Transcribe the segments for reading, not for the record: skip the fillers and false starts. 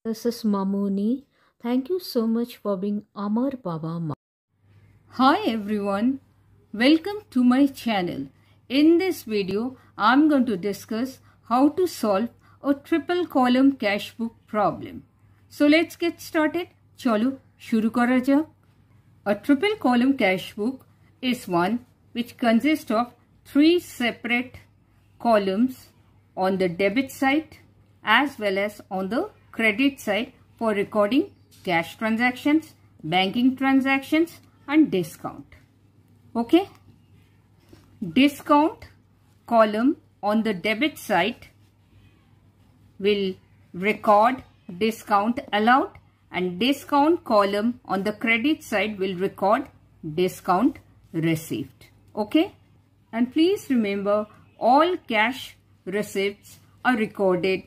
This is Mamuni. Thank you so much for being Amar Baba. Hi everyone, welcome to my channel. In this video, I'm going to discuss how to solve a triple column cash book problem. So let's get started. Chalo, shuru kara jak. A triple column cash book is one which consists of three separate columns on the debit side as well as on the credit side for recording cash transactions, banking transactions and discount. Okay. Discount column on the debit side will record discount allowed and discount column on the credit side will record discount received. Okay. And please remember all cash receipts are recorded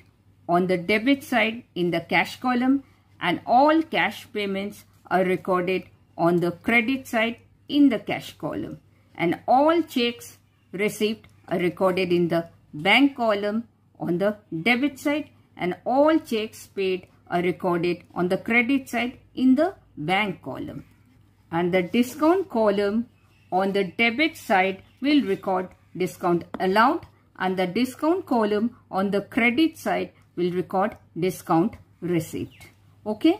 on the debit side in the cash column and all cash payments are recorded on the credit side in the cash column, and all checks received are recorded in the bank column on the debit side, and all checks paid are recorded on the credit side in the bank column. And the discount column on the debit side will record discount allowed, and the discount column on the credit side will record discount received. Okay.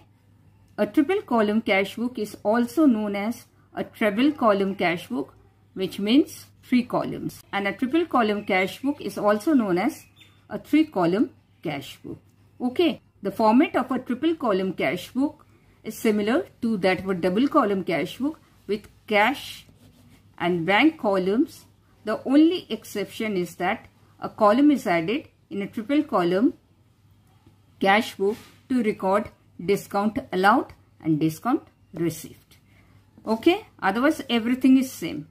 A triple column cash book is also known as a treble column cash book, which means 3 columns. And a triple column cash book is also known as a 3 column cash book. Okay. The format of a triple column cash book is similar to that of a double column cash book with cash and bank columns. The only exception is that a column is added in a triple column cash book to record discount allowed and discount received. Okay, otherwise everything is same.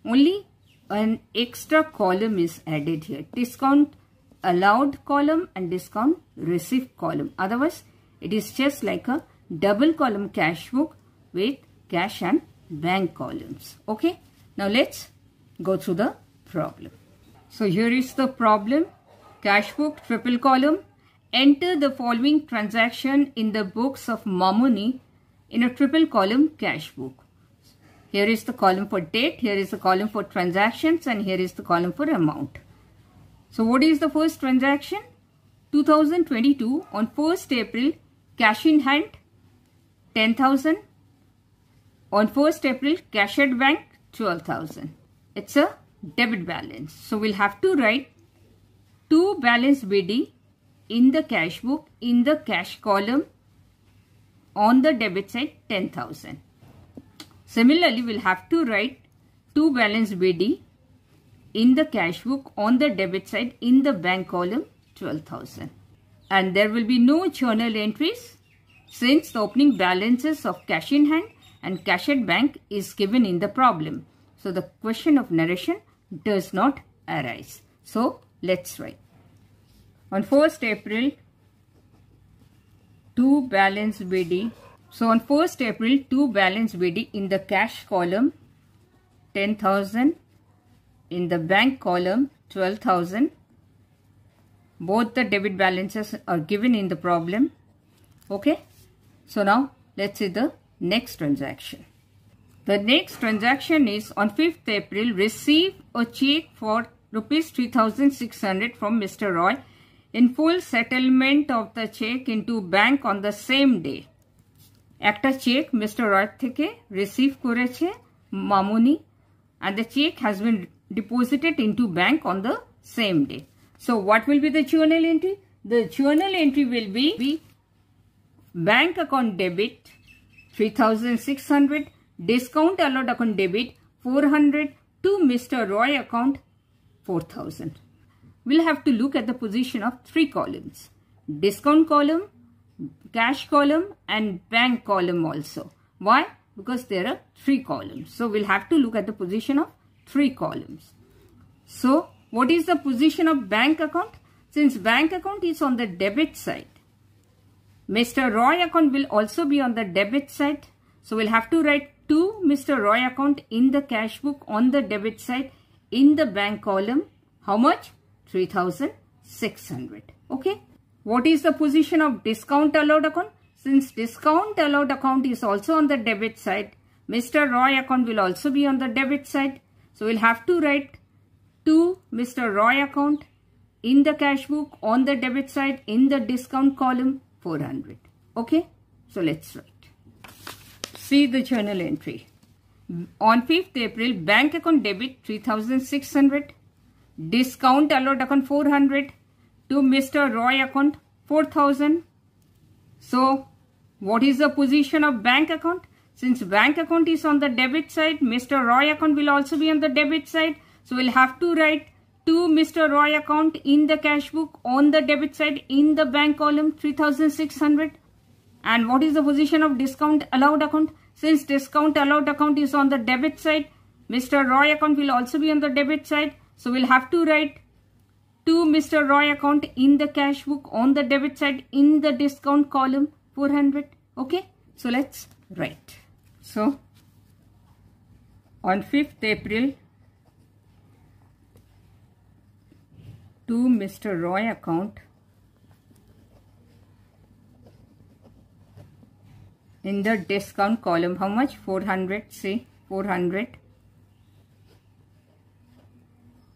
Only an extra column is added here. Discount allowed column and discount received column. Otherwise it is just like a double column cash book with cash and bank columns. Okay, now let's go through the problem. So here is the problem. Cash book triple column. Enter the following transaction in the books of Mamuni in a triple column cash book. Here is the column for date, here is the column for transactions, and here is the column for amount. So what is the first transaction? 2022 on 1st April, cash in hand 10,000. On 1st April, cash at bank 12,000. It's a debit balance. So we'll have to write to balance BD in the cash book in the cash column on the debit side 10,000. Similarly, we'll have to write to balance BD in the cash book on the debit side in the bank column 12,000. And there will be no journal entries since the opening balances of cash in hand and cash at bank is given in the problem. So the question of narration does not arise. So let's write. On 1st April, to balance BD. So on 1st April, to balance BD in the cash column 10,000, in the bank column 12,000. Both the debit balances are given in the problem. Okay. So now let's see the next transaction. The next transaction is on 5th April, receive a check for rupees 3,600 from Mr. Roy in full settlement of the check into bank on the same day. Ekta check Mr. Roy theke receive koreche Mamuni, and the check has been deposited into bank on the same day. So what will be the journal entry? The journal entry will be bank account debit 3,600, discount allowed account debit 400, to Mr. Roy account 4,000. We'll have to look at the position of 3 columns. Discount column, cash column and bank column also. Why? Because there are 3 columns. So we'll have to look at the position of 3 columns. So what is the position of bank account? Since bank account is on the debit side, Mr. Roy account will also be on the debit side. So we'll have to write to Mr. Roy account in the cash book on the debit side in the bank column. How much? 3,600. Okay. What is the position of discount allowed account? Since discount allowed account is also on the debit side, Mr. Roy account will also be on the debit side. So we'll have to write to Mr. Roy account in the cash book on the debit side in the discount column 400. Okay, so let's write. See the journal entry. On 5th April, bank account debit 3600, discount allowed account 400, to Mr. Roy account 4000. So what is the position of bank account? Since bank account is on the debit side, Mr. Roy account will also be on the debit side. So we'll have to write to Mr. Roy account in the cash book on the debit side in the bank column 3600. And what is the position of discount allowed account? Since discount allowed account is on the debit side, Mr. Roy account will also be on the debit side. So we'll have to write to Mr. Roy account in the cash book on the debit side in the discount column 400. Okay, so let's write. So on 5th April, to Mr. Roy account in the discount column, how much? 400, say 400.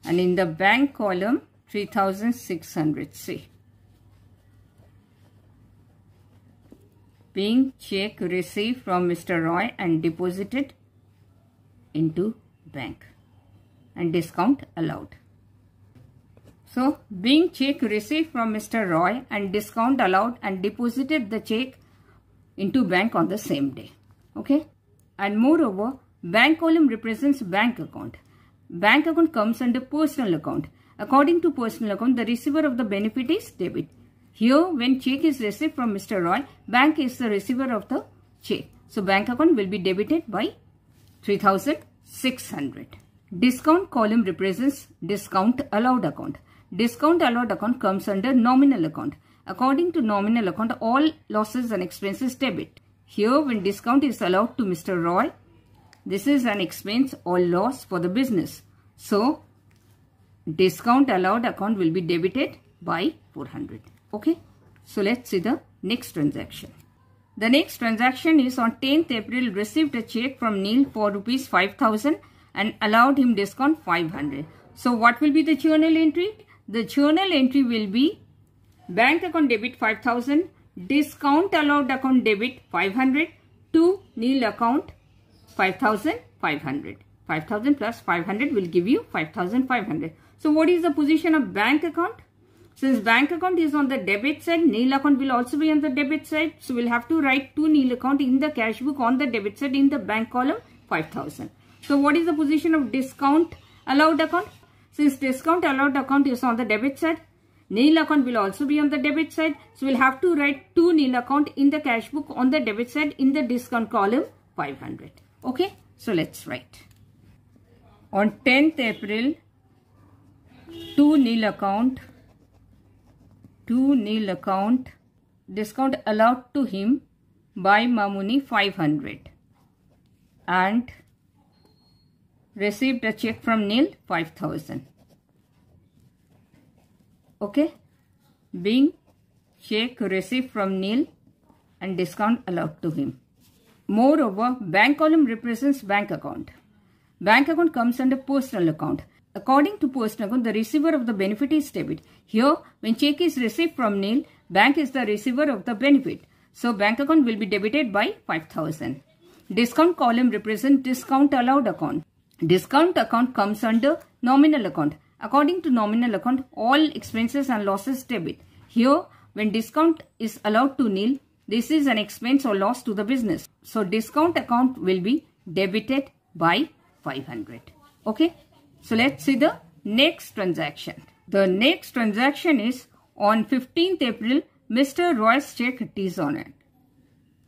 And in the bank column, 3600, say. Being check received from Mr. Roy and deposited into bank and discount allowed. So, being check received from Mr. Roy and discount allowed and deposited the check into bank on the same day. Okay. And moreover, bank column represents bank account. Bank account comes under personal account. According to personal account, the receiver of the benefit is debit. Here, when check is received from Mr. Roy, bank is the receiver of the check. So, bank account will be debited by 3600. Discount column represents discount allowed account. Discount allowed account comes under nominal account. According to nominal account, all losses and expenses debit. Here, when discount is allowed to Mr. Roy, this is an expense or loss for the business. So, discount allowed account will be debited by 400. Okay. So, let's see the next transaction. The next transaction is on 10th April, received a check from Neil for rupees 5000 and allowed him discount 500. So, what will be the journal entry? The journal entry will be bank account debit 5000, discount allowed account debit 500, to Neil account 5500. 5000 plus 500 will give you 5500. So, what is the position of bank account? Since bank account is on the debit side, Neil account will also be on the debit side. So, we'll have to write to Neil account in the cash book on the debit side in the bank column 5000. So, what is the position of discount allowed account? Since discount allowed account is on the debit side, Neil account will also be on the debit side. So, we'll have to write to Neil account in the cash book on the debit side in the discount column 500. Okay. So, let's write. On 10th April, to Neil account, discount allowed to him by Mamuni 500 and received a check from Neil 5000. Okay. Being check received from Neil and discount allowed to him. Moreover, bank column represents bank account. Bank account comes under personal account. According to personal account, the receiver of the benefit is debit. Here, when check is received from Neil, bank is the receiver of the benefit. So, bank account will be debited by 5000. Discount column represents discount allowed account. Discount account comes under nominal account. According to nominal account, all expenses and losses debit. Here, when discount is allowed to Neil, this is an expense or loss to the business. So, discount account will be debited by 500. Okay. So, let's see the next transaction. The next transaction is on 15th April, Mr. Roy's check dishonored.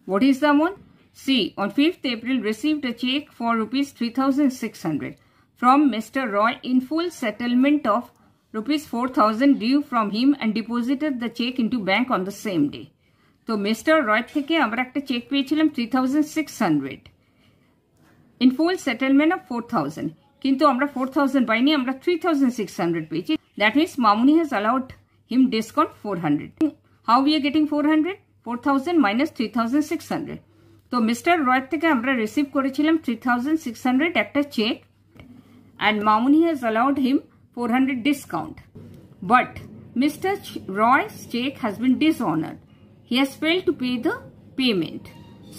What is the amount? See, on 5th April, received a check for rupees 3600 from Mr. Roy in full settlement of rupees 4000 due from him and deposited the check into bank on the same day. তো mister রয় থেকে আমরা একটা check পেয়েছিলাম 3600 in full settlement of 4000, কিন্তু আমরা 4000 পাইনি, আমরা 3600 পেয়েছি। That means Mamuni has allowed him discount 400। How we are getting 400? 4000 minus 3600. So Mr. Roy থেকে আমরা receive করেছিলাম 3600 একটা check, and Mamuni has allowed him 400 discount. But Mr. Roy's check has been dishonored. He has failed to pay the payment.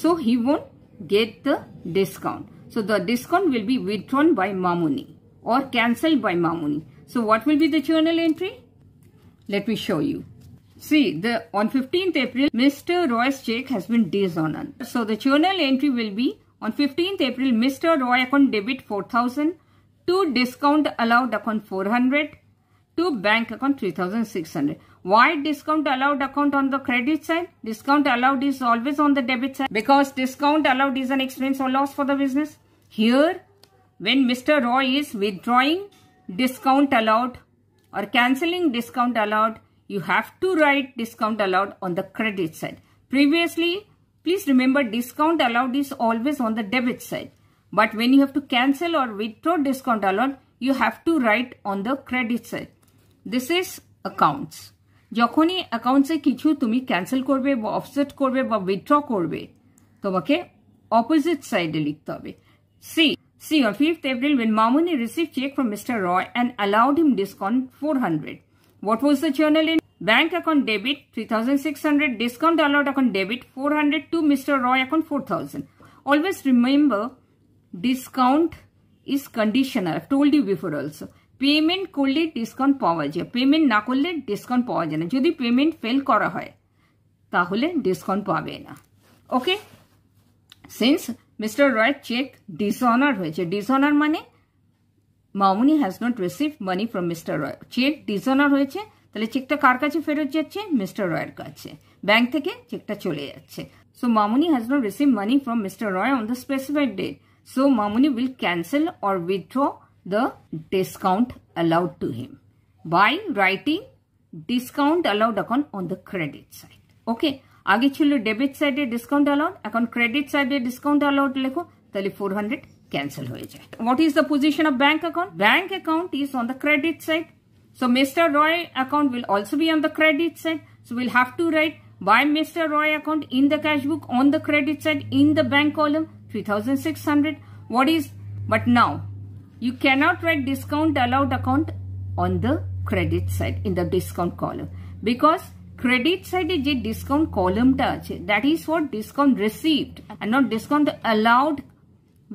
So he won't get the discount. So the discount will be withdrawn by Mamuni or cancelled by Mamuni. So what will be the journal entry? Let me show you. See, on 15th April, Mr. Roy's check has been dishonored. So the journal entry will be on 15th April, Mr. Roy account debit 4000, to discount allowed account 400, to bank account 3600. Why discount allowed account on the credit side? Discount allowed is always on the debit side because discount allowed is an expense or loss for the business. Here, when Mr. Roy is withdrawing discount allowed or cancelling discount allowed, you have to write discount allowed on the credit side. Previously, please remember discount allowed is always on the debit side. But when you have to cancel or withdraw discount allowed, you have to write on the credit side. This is accounts. যখনই অ্যাকাউন্টসে কিছু তুমি cancel করবে বা offset করবে বা withdraw করবে, তোমাকে opposite সাইডে লিখতে হবে। See on 5th April when Mamuni received check from Mr. Roy and allowed him discount 400. What was the journal in? Bank account debit 3600, discount allowed account debit 400 to Mr. Roy account 4000. Always remember discount is conditional. I've told you before also. Payment করলে discount পাওয়া যায়, payment না করলে discount পাওয়া যায় না। যদি payment fail করা হয় তাহলে ডিসকাউন্ট পাবে না। Okay, since mister Roy cheque dishonour হয়েছে, ডিসঅনার মানে মামুনি has not receive money from mister Roy, cheque dishonour হয়েছে, তাহলে চেকটা কার কাছে ফেরত যাচ্ছে? মিস্টার রয়ের কাছে, ব্যাংক থেকে চেকটা চলে যাচ্ছে। So Mamuni has not receive money from mister Roy on the specified date, so Mamuni will cancel or withdraw the discount allowed to him by writing discount allowed account on the credit side. Okay, আগে ছিল debit সাইডে discount allowed, এখন credit সাইডে discount allowed লেখো, তাহলে 400 cancel হয়ে যায়। What is the position of bank account? Bank account is on the credit side. So Mr. Roy account will also be on the credit side. So we'll have to write by Mr. Roy account in the cash book on the credit side in the bank column 3600. What is, but now you cannot write discount allowed account on the credit side in the discount column because credit side je discount column ta ache that is for discount received and not discount allowed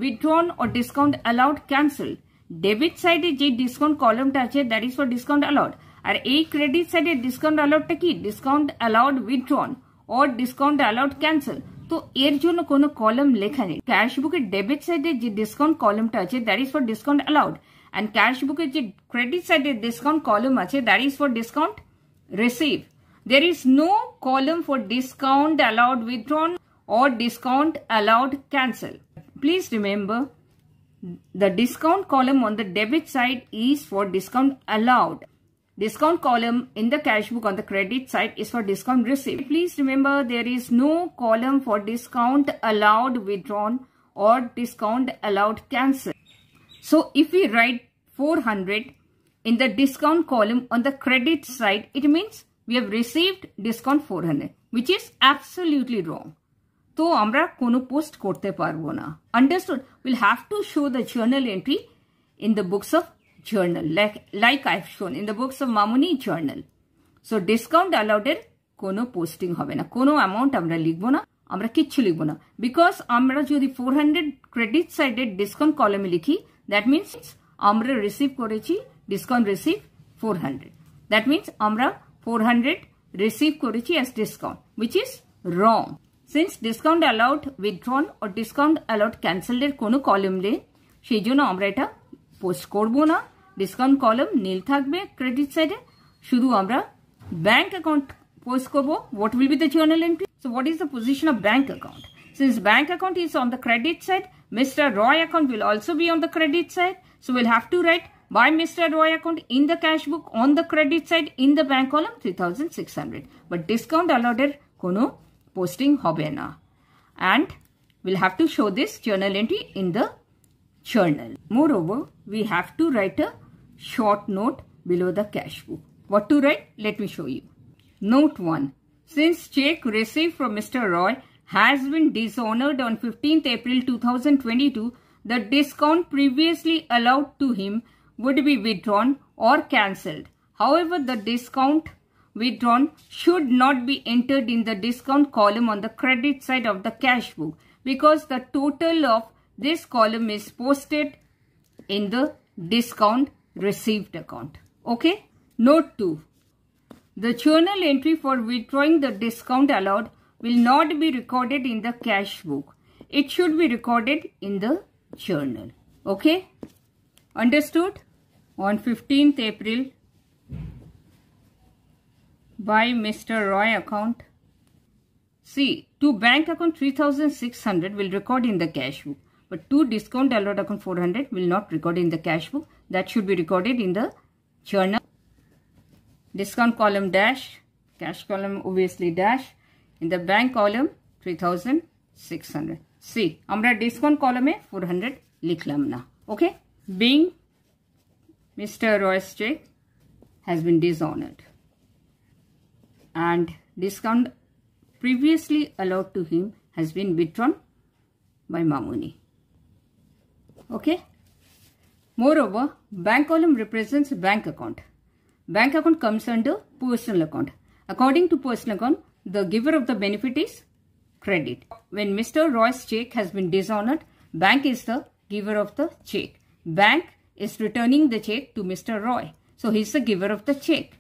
withdrawn or discount allowed cancelled. Debit side je discount column ta ache that is for discount allowed, আর এই credit side discount allowed টা কি? discount allowed withdrawn or discount allowed cancel. তো এর জন্য কোনো column লেখা নেই। Cash বুকের ডেবিট সাইডে যে ডিসকাউন্ট কলামটা আছে that is for discount allowed, and cash বুকের যে ক্রেডিট সাইডে ডিসকাউন্ট কলাম আছে that is for discount receive. There is no column for discount allowed withdrawn or discount allowed cancel. Please remember the discount column on the debit side is for discount allowed. Discount column in the cash book on the credit side is for discount received. Please remember there is no column for discount allowed withdrawn or discount allowed cancel. So if we write 400 in the discount column on the credit side, it means we have received discount 400, which is absolutely wrong. So আমরা কোনো post করতে পারবো না। Understood? We'll have to show the journal entry in the books of journal like I've shown in the books of Mamuni journal. So discount allowed এর কোনো posting হবে না, কোনো অ্যামাউন্ট আমরা লিখবো না, আমরা কিচ্ছু লিখবো না, বিকজ আমরা যদি 400 ক্রেডিট সাইডের ডিসকাউন্ট কলামে লিখি দ্যাট মিনস আমরা রিসিভ করেছি ডিসকাউন্ট রিসিভ 400, দ্যাট মিনস আমরা 400 রিসিভ করেছি as discount, which is wrong. Since discount allowed withdrawn or discount allowed cancelled এর কোনো কলাম নেই, সেই জন্য আমরা এটা পোস্ট করবো না। ডিসকাউন্ট কলাম নীল থাকবে ক্রেডিট সাইডে, শুধু আমরা ব্যাংক অ্যাকাউন্ট পোস্ট করবো। What will be the journal entry? So what is the position of bank account? Since bank account is on the credit side, Mr. Roy account will also be on the credit side. So we'll have to write by Mr. Roy account in the cash book on the credit side in the bank column 3600. But discount allowed এর কোনো posting hobe na, and we'll have to show this journal entry in the journal. Moreover, we have to write a short note below the cash book. What to write? Let me show you. Note 1. Since check received from Mr. Roy has been dishonored on 15th April 2022, the discount previously allowed to him would be withdrawn or cancelled. However, the discount withdrawn should not be entered in the discount column on the credit side of the cash book because the total of this column is posted in the discount received account. Okay. Note 2. The journal entry for withdrawing the discount allowed will not be recorded in the cash book. It should be recorded in the journal. Okay. Understood? On 15th April, by Mr. Roy account. See, to bank account 3600 will record in the cash book. But to discount allowed account 400 will not record in the cash book. That should be recorded in the journal. Discount column dash, cash column obviously dash. In the bank column 3600. See, amra discount column e 400 likhlam na. Okay. Being Mr. Roy's check has been dishonored and discount previously allowed to him has been withdrawn by Mamuni. Okay. Moreover, bank column represents bank account. Bank account comes under personal account. According to personal account, the giver of the benefit is credit. When Mr. Roy's check has been dishonored, bank is the giver of the check. Bank is returning the check to Mr. Roy. So, he is the giver of the check.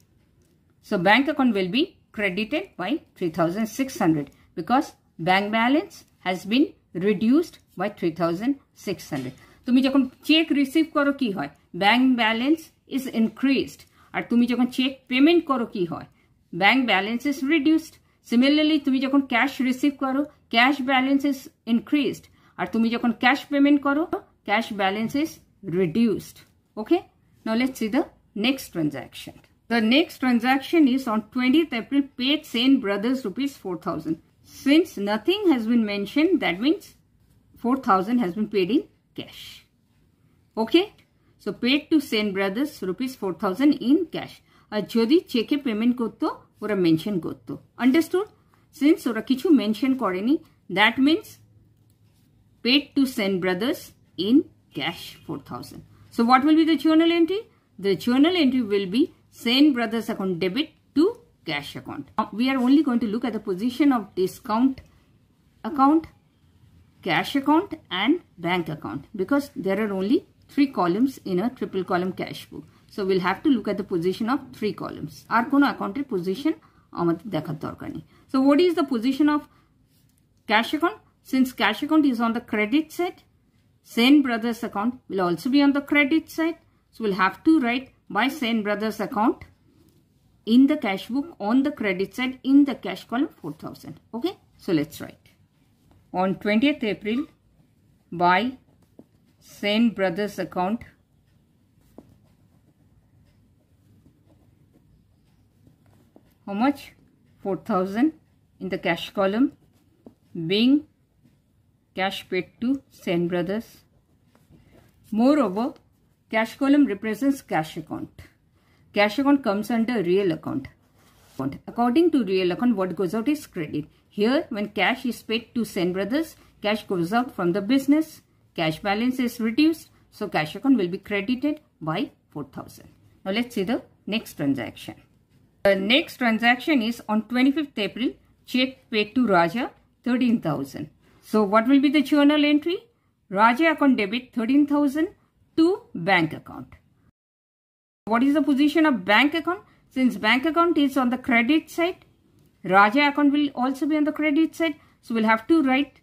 So, bank account will be credited by 3600 because bank balance has been reduced by 3600. তুমি যখন check receive করো কি হয় bank balance is increased আর তুমি যখন check payment করো কি হয় bank balance is reduced similarly তুমি যখন ক্যাশ রিসিভ করো ক্যাশ ব্যালেন্স ইজ ইনক্রিজড আর তুমি যখন ক্যাশ পেমেন্ট করো cash balance is reduced. Okay. Now let's see the next transaction. The next transaction is on 20th April paid Sen Brothers rupees 4000. Since nothing has been mentioned, that means 4000 has been paid in cash. Okay. So paid to Sen Brothers rupees 4000 in cash. আর যদি চেকে payment করতো ওরা mention করতো understood since ওরা কিছু mention করেনি that means paid to Sen brothers in cash 4000. So what will be the journal entry? The journal entry will be Sen Brothers account debit to cash account. We are only going to look at the position of discount account, cash account and bank account because there are only 3 columns in a triple column cash book. So we'll have to look at the position of 3 columns. Ar kono account er position amader dekhar dorkar nei. So what is the position of cash account? Since cash account is on the credit side, Sen Brothers account will also be on the credit side. So we'll have to write by Sen Brothers account in the cash book on the credit side in the cash column 4000. Okay. So let's write. On 20th April by Sen Brothers account how much? 4000 in the cash column being cash paid to Sen Brothers. Moreover, cash column represents cash account. Cash account comes under real account. According to real account, what goes out is credit. Here, when cash is paid to Sen Brothers, cash goes out from the business. Cash balance is reduced. So, cash account will be credited by 4000. Now, let's see the next transaction. The next transaction is on 25th April, check paid to Raja 13,000. So, what will be the journal entry? Raja account debit 13,000 to bank account. What is the position of bank account? Since bank account is on the credit side, Raja account will also be on the credit side. So, we'll have to write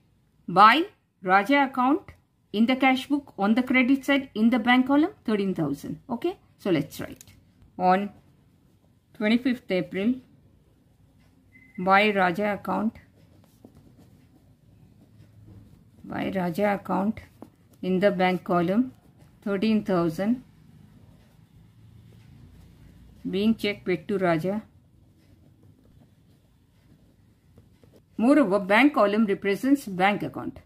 by Raja account in the cash book on the credit side in the bank column 13,000. Okay. So, let's write. On 25th April by Raja account in the bank column 13,000 being check paid to Raja. Moreover, bank column represents bank account.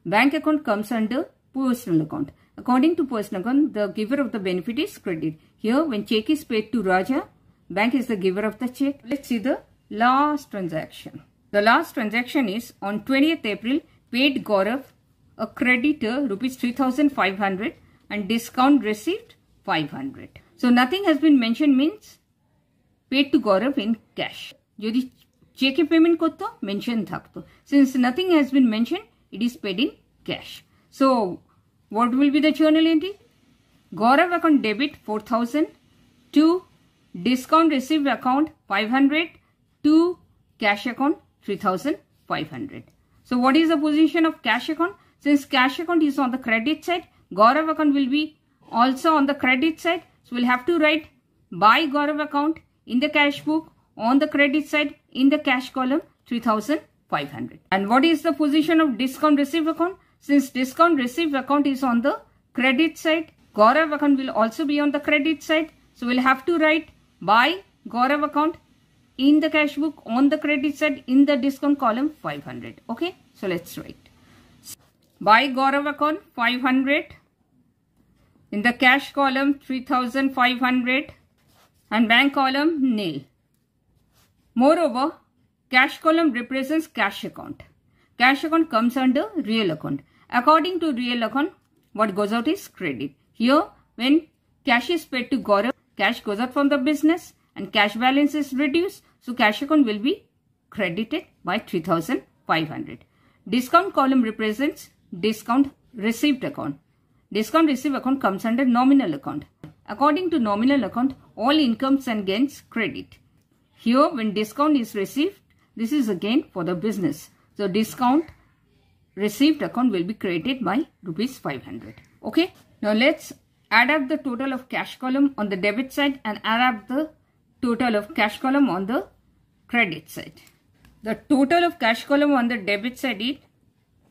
Bank account comes under personal account. According to personal account, the giver of the benefit is credit. Here, when check is paid to Raja, bank is the giver of the check. Let's see the last transaction. The last transaction is on 20th April, paid Gaurav a creditor rupees 3,500 and discount received 500. So nothing has been mentioned means paid to Gaurav in cash. Jodi check payment korto mention thakto. Since nothing has been mentioned, it is paid in cash. So what will be the journal entry? Gaurav account debit 4,000 to discount received account 500 to cash account 3,500. So what is the position of cash account? Since cash account is on the credit side, Gaurav account will be also on the credit side. So we'll have to write by Gaurav account in the cash book on the credit side in the cash column 3,500. And what is the position of discount received account? Since discount received account is on the credit side, Gaurav account will also be on the credit side. So we'll have to write by Gaurav account in the cash book on the credit side in the discount column 500. Okay, so let's write. By Gaurav account 500, in the cash column 3,500 and bank column nil. Moreover, cash column represents cash account. Cash account comes under real account. According to real account, what goes out is credit. Here, when cash is paid to Gaurav, cash goes out from the business and cash balance is reduced. So cash account will be credited by 3,500. Discount column represents discount received account. Discount received account comes under nominal account. According to nominal account, all incomes and gains credit. Here when discount is received, this is again for the business. So discount received account will be credited by rupees 500. Okay. Now let's add up the total of cash column on the debit side and add up the total of cash column on the credit side. The total of cash column on the debit side is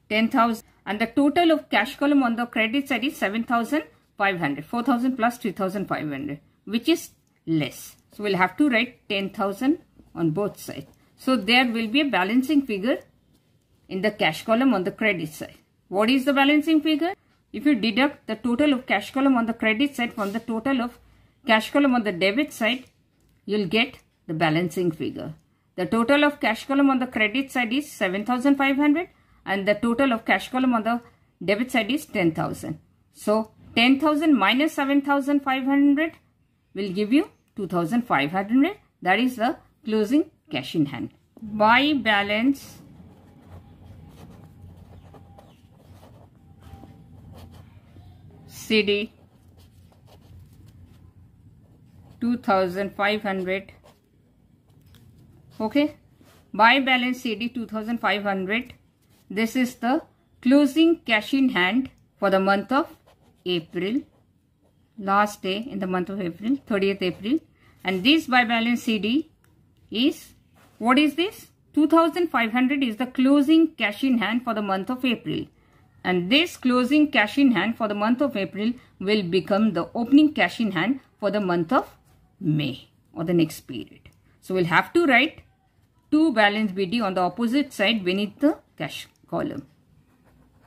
10,000 and the total of cash column on the credit side is 7,500. 4,000 plus 3,500, which is less. So we'll have to write 10,000 on both sides. So there will be a balancing figure in the cash column on the credit side. What is the balancing figure? If you deduct the total of cash column on the credit side from the total of cash column on the debit side, you'll get the balancing figure. The total of cash column on the credit side is 7,500 and the total of cash column on the debit side is 10,000. So 10,000 minus 7,500 will give you 2,500. That is the closing cash in hand. By balance CD 2,500. Okay, by balance CD 2,500. This is the closing cash in hand for the month of April. Last day in the month of April, 30th April. And this by balance CD is, what is this? 2,500 is the closing cash in hand for the month of April. And this closing cash in hand for the month of April will become the opening cash in hand for the month of May or the next period. So we'll have to write 2 balance BD on the opposite side beneath the cash column.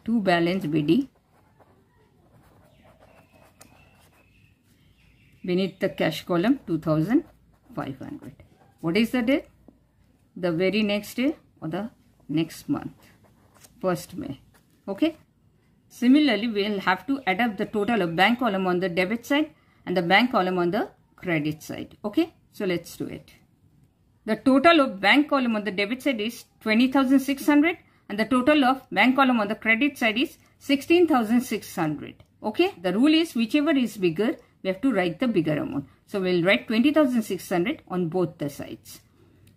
2 balance BD beneath the cash column 2,500. What is the date? The very next day or the next month, 1st May. Okay. Similarly, we will have to add up the total of bank column on the debit side and the bank column on the credit side. Okay. So let's do it. The total of bank column on the debit side is 20,600 and the total of bank column on the credit side is 16,600. Okay. The rule is whichever is bigger, we have to write the bigger amount. So we'll write 20,600 on both the sides.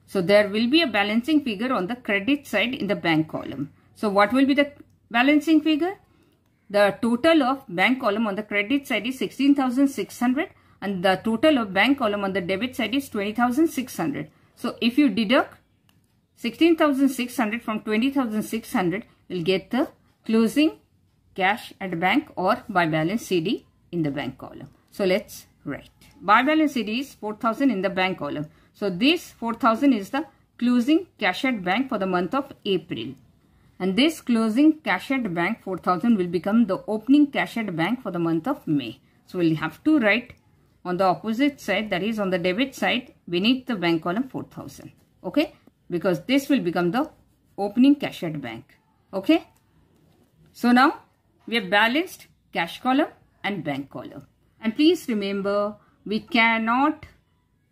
So there will be a balancing figure on the credit side in the bank column. So what will be the balancing figure? The total of bank column on the credit side is 16,600 and the total of bank column on the debit side is 20,600. So if you deduct 16,600 from 20,600, you'll get the closing cash at bank or by balance CD in the bank column. So let's write. By balance CD is 4,000 in the bank column. So this 4,000 is the closing cash at bank for the month of April. And this closing cash at bank 4,000 will become the opening cash at bank for the month of May. So we'll have to write on the opposite side, that is on the debit side beneath the bank column 4,000. Okay, because this will become the opening cash at bank. Okay, so now we have balanced cash column and bank column. And please remember, we cannot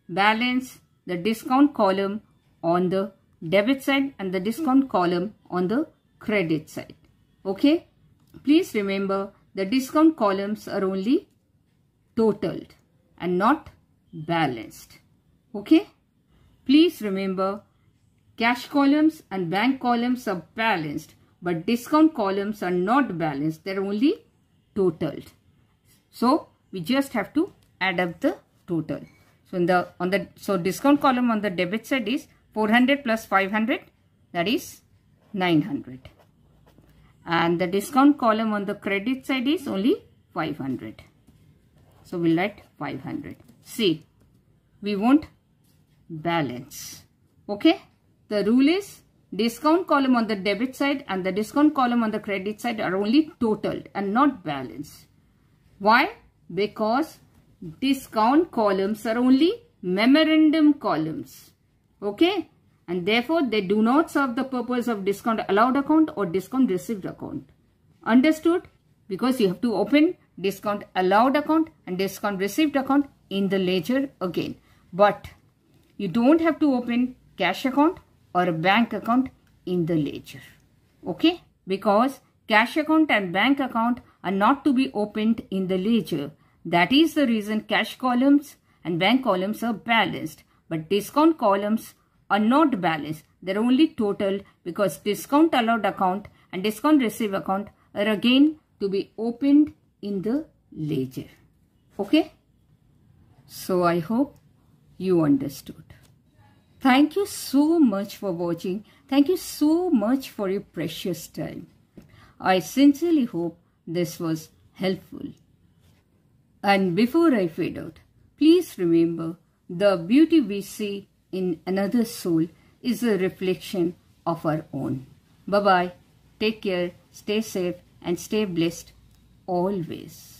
balance the discount column on the debit side and the discount column on the credit side. Okay, please remember, the discount columns are only totaled and not balanced. Okay, please remember, cash columns and bank columns are balanced, but discount columns are not balanced. They're only totaled. So we just have to add up the total. So discount column on the debit side is 400 plus 500, that is 900. And the discount column on the credit side is only 500. So we'll write 500. See, we won't balance. Okay, the rule is discount column on the debit side and the discount column on the credit side are only totaled and not balanced. Why? Because discount columns are only memorandum columns. Okay, and therefore they do not serve the purpose of discount allowed account or discount received account. Understood? Because you have to open discount allowed account and discount received account in the ledger again. But you don't have to open cash account or a bank account in the ledger. Okay? Because cash account and bank account are not to be opened in the ledger. That is the reason cash columns and bank columns are balanced, but discount columns are not balanced. They are only totaled because discount allowed account and discount received account are again to be opened in the ledger. Okay? So I hope you understood. Thank you so much for watching. Thank you so much for your precious time. I sincerely hope this was helpful. And before I fade out, please remember, the beauty we see in another's soul is a reflection of our own. Bye-bye. Take care, stay safe and stay blessed always.